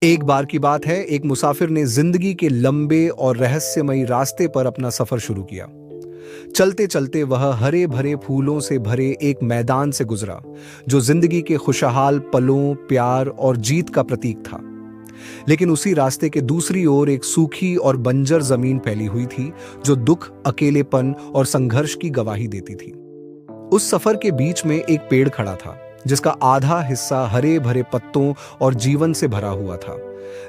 एक बार की बात है, एक मुसाफिर ने जिंदगी के लंबे और रहस्यमयी रास्ते पर अपना सफर शुरू किया। चलते चलते वह हरे भरे फूलों से भरे एक मैदान से गुजरा, जो जिंदगी के खुशहाल पलों, प्यार और जीत का प्रतीक था। लेकिन उसी रास्ते के दूसरी ओर एक सूखी और बंजर जमीन फैली हुई थी, जो दुख, अकेलेपन और संघर्ष की गवाही देती थी। उस सफर के बीच में एक पेड़ खड़ा था, जिसका आधा हिस्सा हरे भरे पत्तों और जीवन से भरा हुआ था,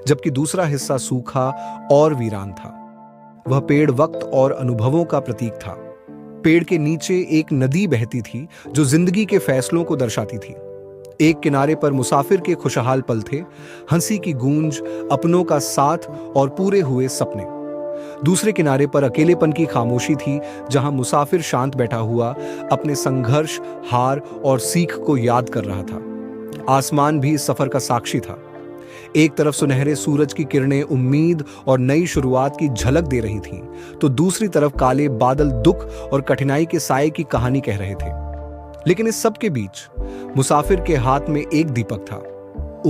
जबकि दूसरा हिस्सा सूखा और वीरान था। वह पेड़ वक्त और अनुभवों का प्रतीक था। पेड़ के नीचे एक नदी बहती थी, जो जिंदगी के फैसलों को दर्शाती थी। एक किनारे पर मुसाफिर के खुशहाल पल थे, हंसी की गूंज, अपनों का साथ और पूरे हुए सपने। दूसरे किनारे पर अकेलेपन की खामोशी थी, जहां मुसाफिर शांत बैठा हुआ अपने संघर्ष, हार और सीख को याद कर रहा था। आसमान भी इस सफर का साक्षी था। एक तरफ सुनहरे सूरज की किरणें उम्मीद और नई शुरुआत की झलक दे रही थीं, तो दूसरी तरफ काले बादल दुख और कठिनाई के साए की कहानी कह रहे थे। लेकिन इस सब के बीच मुसाफिर के हाथ में एक दीपक था,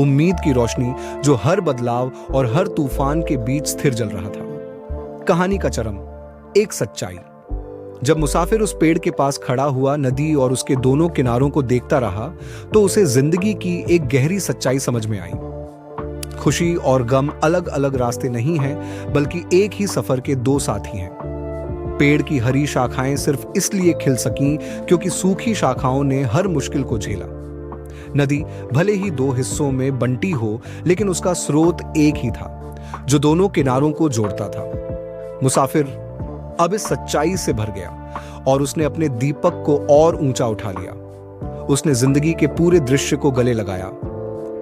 उम्मीद की रोशनी, जो हर बदलाव और हर तूफान के बीच स्थिर जल रहा था। कहानी का चरम, एक सच्चाई। जब मुसाफिर उस पेड़ के पास खड़ा हुआ, नदी और उसके दोनों किनारों को देखता रहा, तो उसे जिंदगी की एक गहरी सच्चाई समझ में आई। खुशी और गम अलग अलग रास्ते नहीं हैं, बल्कि एक ही सफर के दो साथी हैं। पेड़ की हरी शाखाएं सिर्फ इसलिए खिल सकीं क्योंकि सूखी शाखाओं ने हर मुश्किल को झेला। नदी भले ही दो हिस्सों में बंटी हो, लेकिन उसका स्रोत एक ही था, जो दोनों किनारों को जोड़ता था। मुसाफिर अब इस सच्चाई से भर गया और उसने अपने दीपक को और ऊंचा उठा लिया। उसने जिंदगी के पूरे दृश्य को गले लगाया,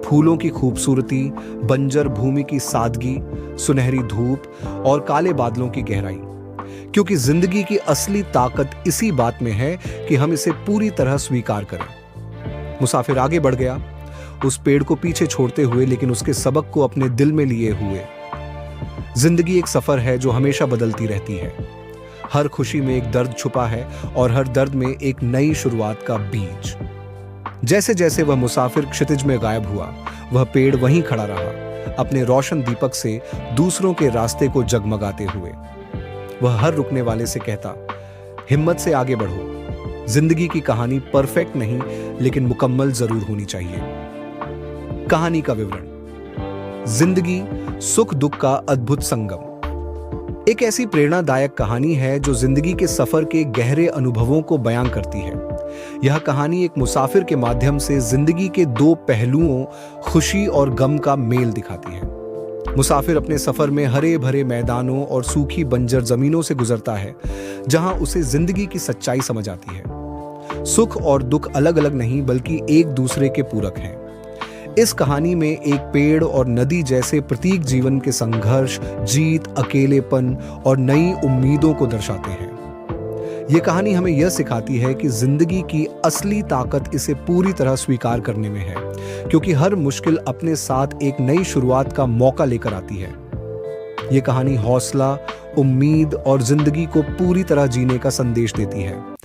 फूलों की खूबसूरती, बंजर भूमि की सादगी, सुनहरी धूप और काले बादलों की गहराई। क्योंकि जिंदगी की असली ताकत इसी बात में है कि हम इसे पूरी तरह स्वीकार करें। मुसाफिर आगे बढ़ गया, उस पेड़ को पीछे छोड़ते हुए, लेकिन उसके सबक को अपने दिल में लिए हुए। जिंदगी एक सफर है जो हमेशा बदलती रहती है। हर खुशी में एक दर्द छुपा है और हर दर्द में एक नई शुरुआत का बीज। जैसे जैसे वह मुसाफिर क्षितिज में गायब हुआ, वह पेड़ वहीं खड़ा रहा, अपने रोशन दीपक से दूसरों के रास्ते को जगमगाते हुए। वह हर रुकने वाले से कहता, हिम्मत से आगे बढ़ो। जिंदगी की कहानी परफेक्ट नहीं, लेकिन मुकम्मल जरूर होनी चाहिए। कहानी का विवरण। जिंदगी सुख दुख का अद्भुत संगम। एक ऐसी प्रेरणादायक कहानी है जो जिंदगी के सफर के गहरे अनुभवों को बयां करती है। यह कहानी एक मुसाफिर के माध्यम से जिंदगी के दो पहलुओं, खुशी और गम का मेल दिखाती है। मुसाफिर अपने सफर में हरे भरे मैदानों और सूखी बंजर जमीनों से गुजरता है, जहां उसे जिंदगी की सच्चाई समझ आती है। सुख और दुख अलग अलग नहीं, बल्कि एक दूसरे के पूरक हैं। इस कहानी में एक पेड़ और नदी जैसे प्रतीक जीवन के संघर्ष, जीत, अकेलेपन और नई उम्मीदों को दर्शाते हैं। यह कहानी हमें यह सिखाती है कि जिंदगी की असली ताकत इसे पूरी तरह स्वीकार करने में है, क्योंकि हर मुश्किल अपने साथ एक नई शुरुआत का मौका लेकर आती है। यह कहानी हौसला, उम्मीद और जिंदगी को पूरी तरह जीने का संदेश देती है।